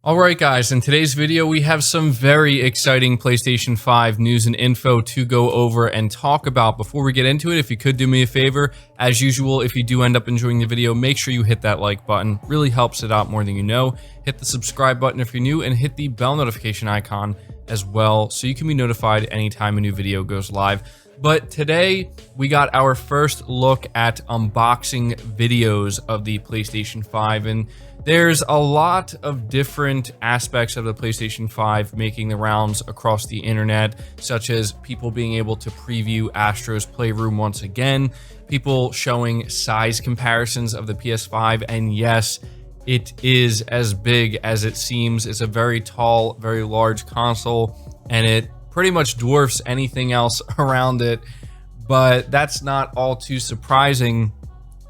Alright guys, in today's video we have some very exciting PlayStation 5 news and info to go over and talk about. Before we get into it, if you could do me a favor, as usual, if you do end up enjoying the video, make sure you hit that like button. Really helps it out more than you know. Hit the subscribe button if you're new, and hit the bell notification icon as well so you can be notified anytime a new video goes live. But today, we got our first look at unboxing videos of the PlayStation 5, and there's a lot of different aspects of the PlayStation 5 making the rounds across the internet, such as people being able to preview Astro's Playroom once again, people showing size comparisons of the PS5, and yes, it is as big as it seems. It's a very tall, very large console, and it pretty much dwarfs anything else around it, but that's not all too surprising.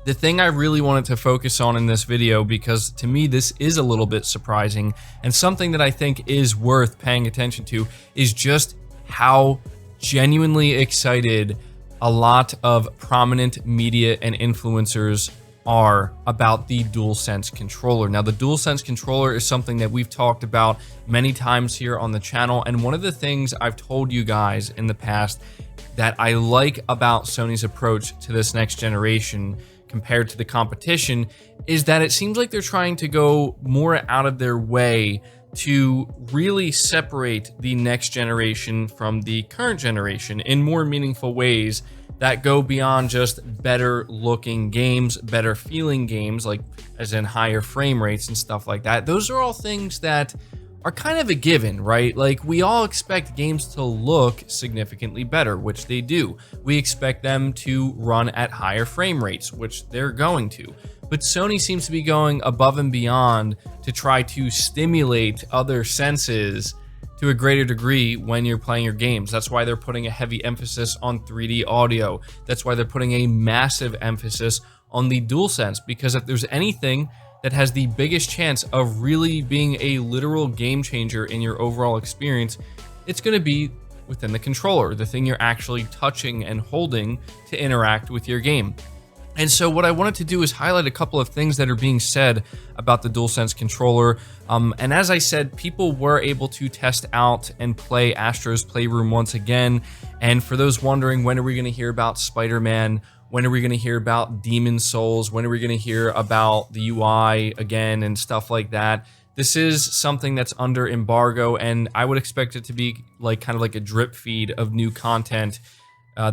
The thing I really wanted to focus on in this video, because to me this is a little bit surprising and something that I think is worth paying attention to, is just how genuinely excited a lot of prominent media and influencers are about the DualSense controller. Now, the DualSense controller is something that we've talked about many times here on the channel, and one of the things I've told you guys in the past that I like about Sony's approach to this next generation compared to the competition is that it seems like they're trying to go more out of their way to really separate the next generation from the current generation in more meaningful ways that go beyond just better looking games, better feeling games, like as in higher frame rates and stuff like that. Those are all things that are kind of a given, right? Like, we all expect games to look significantly better, which they do. We expect them to run at higher frame rates, which they're going to. But Sony seems to be going above and beyond to try to stimulate other senses to a greater degree when you're playing your games. That's why they're putting a heavy emphasis on 3D audio. That's why they're putting a massive emphasis on the DualSense, because if there's anything that has the biggest chance of really being a literal game changer in your overall experience, it's going to be within the controller, the thing you're actually touching and holding to interact with your game. And so what I wanted to do is highlight a couple of things that are being said about the DualSense controller. And as I said, people were able to test out and play Astro's Playroom once again. And for those wondering, when are we going to hear about Spider-Man? When are we going to hear about Demon Souls? When are we going to hear about the UI again and stuff like that? This is something that's under embargo, and I would expect it to be like kind of like a drip feed of new content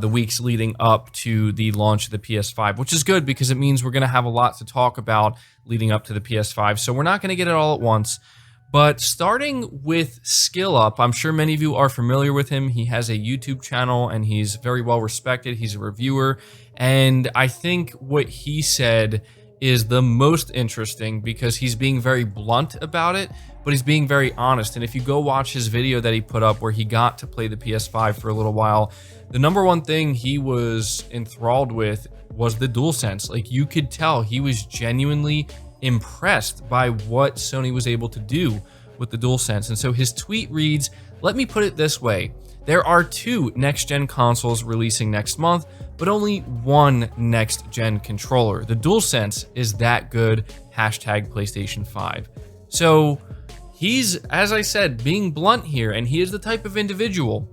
the weeks leading up to the launch of the PS5, which is good because it means we're going to have a lot to talk about leading up to the PS5. So we're not going to get it all at once. But starting with Skill Up, I'm sure many of you are familiar with him. He has a YouTube channel and he's very well respected. He's a reviewer. And I think what he said is the most interesting because he's being very blunt about it, but he's being very honest. And if you go watch his video that he put up where he got to play the PS5 for a little while, the number one thing he was enthralled with was the DualSense. Like, you could tell he was genuinely impressed by what Sony was able to do with the DualSense. And so his tweet reads, "Let me put it this way. There are 2 next-gen consoles releasing next month, but only 1 next-gen controller. The DualSense is that good. Hashtag PlayStation 5. So he's, as I said, being blunt here, and he is the type of individual,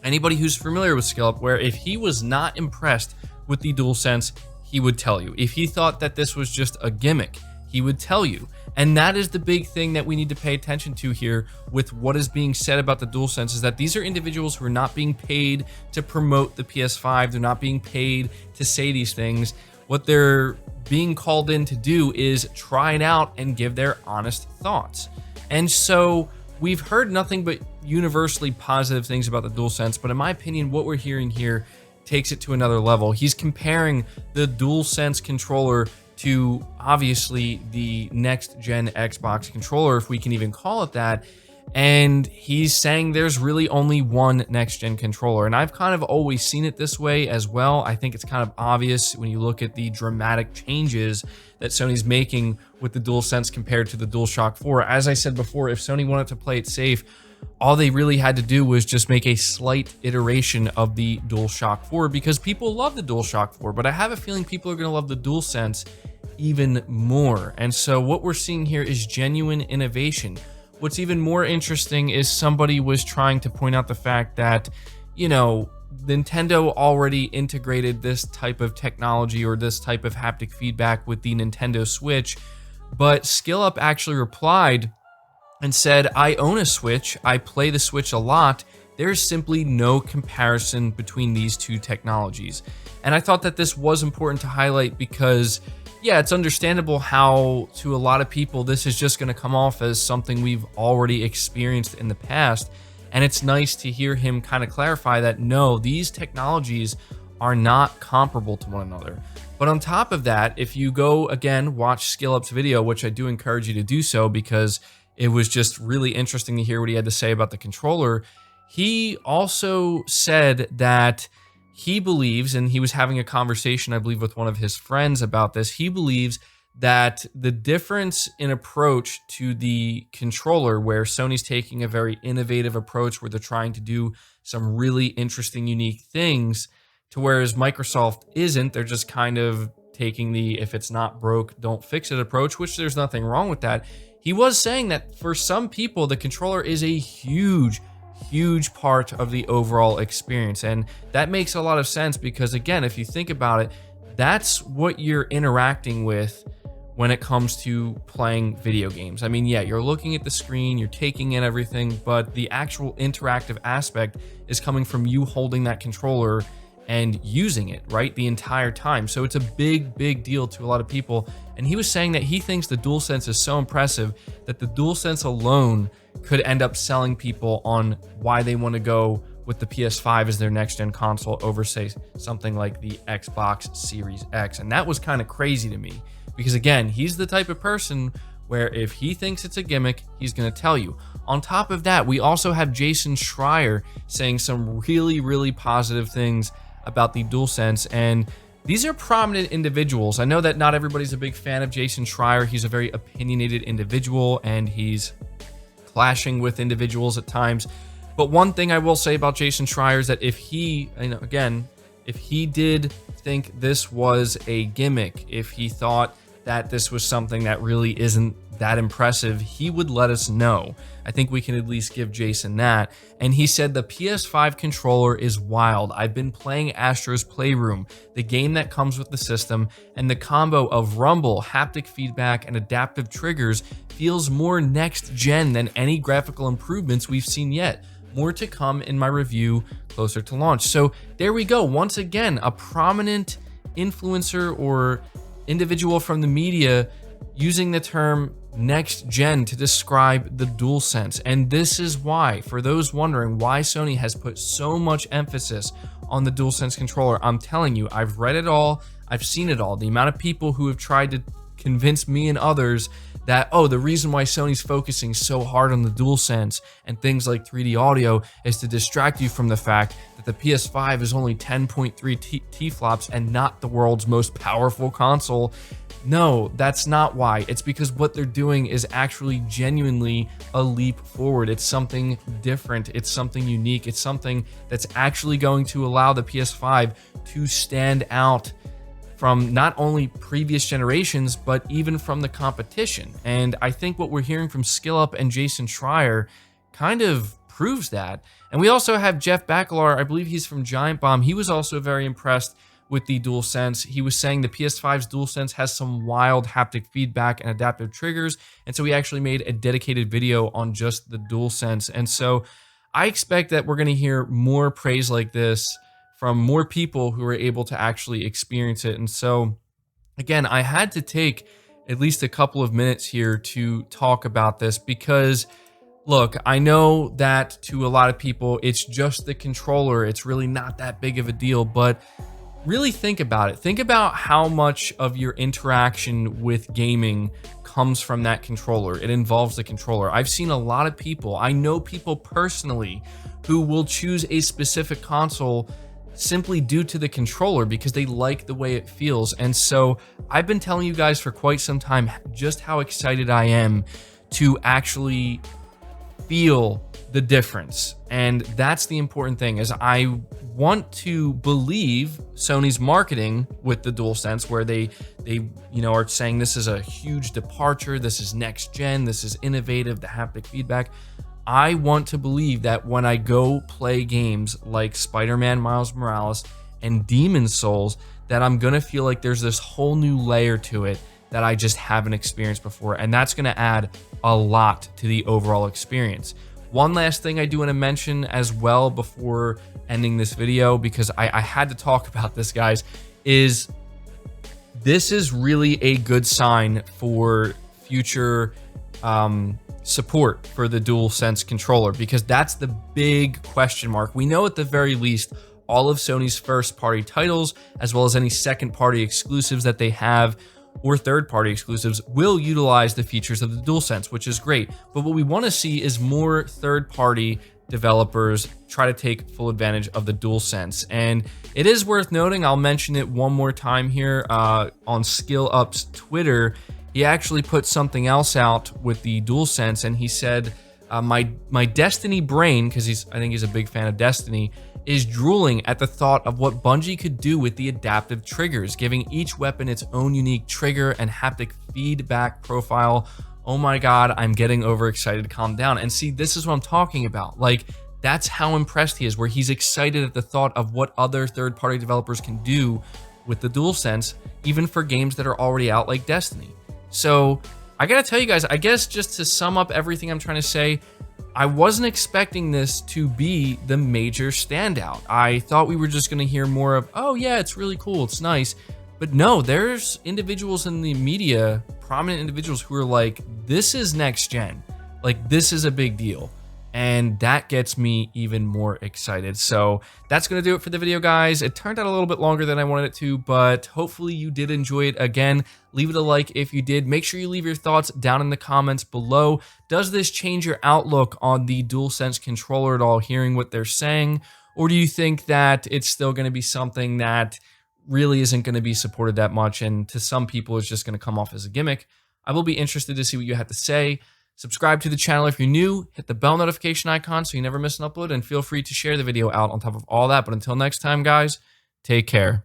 anybody who's familiar with Skill Up, where if he was not impressed with the DualSense, he would tell you. If he thought that this was just a gimmick, he would tell you. And that is the big thing that we need to pay attention to here with what is being said about the DualSense, is that these are individuals who are not being paid to promote the PS5. They're not being paid to say these things. What they're being called in to do is try it out and give their honest thoughts. And so we've heard nothing but universally positive things about the DualSense, but in my opinion, what we're hearing here takes it to another level. He's comparing the DualSense controller to obviously the next gen Xbox controller, if we can even call it that. And he's saying there's really only 1 next gen controller. And I've kind of always seen it this way as well. I think it's kind of obvious when you look at the dramatic changes that Sony's making with the DualSense compared to the DualShock 4. As I said before, if Sony wanted to play it safe, all they really had to do was just make a slight iteration of the DualShock 4, because people love the DualShock 4, but I have a feeling people are going to love the DualSense even more. And so what we're seeing here is genuine innovation. What's even more interesting is somebody was trying to point out the fact that, you know, Nintendo already integrated this type of technology or this type of haptic feedback with the Nintendo Switch, but SkillUp actually replied and said, I own a Switch, I play the Switch a lot, there's simply no comparison between these two technologies. And I thought that this was important to highlight because, yeah, it's understandable how to a lot of people this is just going to come off as something we've already experienced in the past. And it's nice to hear him kind of clarify that no, these technologies are not comparable to one another. But on top of that, if you go again, watch SkillUp's video, which I do encourage you to do so because it was just really interesting to hear what he had to say about the controller. He also said that he believes, and he was having a conversation, I believe, with one of his friends about this, he believes that the difference in approach to the controller, where Sony's taking a very innovative approach where they're trying to do some really interesting, unique things, to whereas Microsoft isn't, they're just kind of taking the if it's not broke, don't fix it approach, which there's nothing wrong with that. He was saying that for some people, the controller is a huge part of the overall experience. And that makes a lot of sense because, again, if you think about it, that's what you're interacting with when it comes to playing video games. I mean, yeah, you're looking at the screen, you're taking in everything, but the actual interactive aspect is coming from you holding that controller and using it, right, the entire time. So it's a big deal to a lot of people. And he was saying that he thinks the DualSense is so impressive that the DualSense alone could end up selling people on why they want to go with the PS5 as their next-gen console over, say, something like the Xbox Series X. And that was kind of crazy to me because, again, he's the type of person where if he thinks it's a gimmick, he's going to tell you. On top of that, we also have Jason Schreier saying some really positive things about the DualSense, and these are prominent individuals. I know that not everybody's a big fan of Jason Schreier. He's a very opinionated individual, and he's clashing with individuals at times. But one thing I will say about Jason Schreier is that if he, again, if he did think this was a gimmick, if he thought that this was something that really isn't that impressive, he would let us know. I think we can at least give Jason that. And he said the PS5 controller is wild. I've been playing Astro's Playroom, the game that comes with the system, and the combo of rumble, haptic feedback, and adaptive triggers feels more next gen than any graphical improvements we've seen yet. More to come in my review closer to launch. So there we go. Once again, a prominent influencer or individual from the media using the term next gen to describe the DualSense. And this is why, for those wondering why Sony has put so much emphasis on the DualSense controller, I'm telling you, I've read it all, I've seen it all. The amount of people who have tried to convince me and others that, oh, the reason why Sony's focusing so hard on the DualSense and things like 3D audio is to distract you from the fact that the PS5 is only 10.3 T-flops and not the world's most powerful console. No, that's not why. It's because what they're doing is actually genuinely a leap forward. It's something different. It's something unique. It's something that's actually going to allow the PS5 to stand out from not only previous generations, but even from the competition. And I think what we're hearing from SkillUp and Jason Schreier kind of proves that. And we also have Jeff Bakalar, I believe he's from Giant Bomb. He was also very impressed with the DualSense. He was saying the PS5's DualSense has some wild haptic feedback and adaptive triggers. And so he actually made a dedicated video on just the DualSense. And so I expect that we're going to hear more praise like this from more people who are able to actually experience it. And so, again, I had to take at least a couple of minutes here to talk about this because, look, I know that to a lot of people, it's just the controller. It's really not that big of a deal, but really think about it. Think about how much of your interaction with gaming comes from that controller. It involves the controller. I've seen a lot of people, I know people personally, who will choose a specific console simply due to the controller because they like the way it feels. And so I've been telling you guys for quite some time just how excited I am to actually feel the difference. And that's the important thing, is I want to believe Sony's marketing with the DualSense, where they are saying this is a huge departure, this is next gen, this is innovative, the haptic feedback. I want to believe that when I go play games like Spider-Man Miles Morales and Demon's Souls, that I'm gonna feel like there's this whole new layer to it that I just haven't experienced before, and that's gonna add a lot to the overall experience. One last thing I do want to mention as well before ending this video, because I had to talk about this, guys, is this is really a good sign for future support for the DualSense controller, because that's the big question mark. We know at the very least all of Sony's first-party titles, as well as any second-party exclusives that they have, or third-party exclusives, will utilize the features of the DualSense, which is great. But what we want to see is more third-party developers try to take full advantage of the DualSense. And it is worth noting, I'll mention it one more time here, on Skill Up's Twitter, he actually put something else out with the DualSense, and he said, my Destiny brain, because I think he's a big fan of Destiny, is drooling at the thought of what Bungie could do with the adaptive triggers, giving each weapon its own unique trigger and haptic feedback profile. Oh my god, I'm getting overexcited. Calm down. And see, this is what I'm talking about. Like, that's how impressed he is, where he's excited at the thought of what other third-party developers can do with the DualSense, even for games that are already out like Destiny. So I gotta tell you guys, I guess just to sum up everything I'm trying to say, I wasn't expecting this to be the major standout. I thought we were just going to hear more of, oh yeah, it's really cool, it's nice. But no, there's individuals in the media, prominent individuals, who are like, this is next gen. Like, this is a big deal. And that gets me even more excited. So that's going to do it for the video, guys. It turned out a little bit longer than I wanted it to, but hopefully you did enjoy it. Again, leave it a like if you did. Make sure you leave your thoughts down in the comments below. Does this change your outlook on the DualSense controller at all, hearing what they're saying? Or do you think that it's still going to be something that really isn't going to be supported that much, and to some people it's just going to come off as a gimmick? I will be interested to see what you have to say. Subscribe to the channel if you're new, hit the bell notification icon so you never miss an upload, and feel free to share the video out on top of all that. But until next time, guys, take care.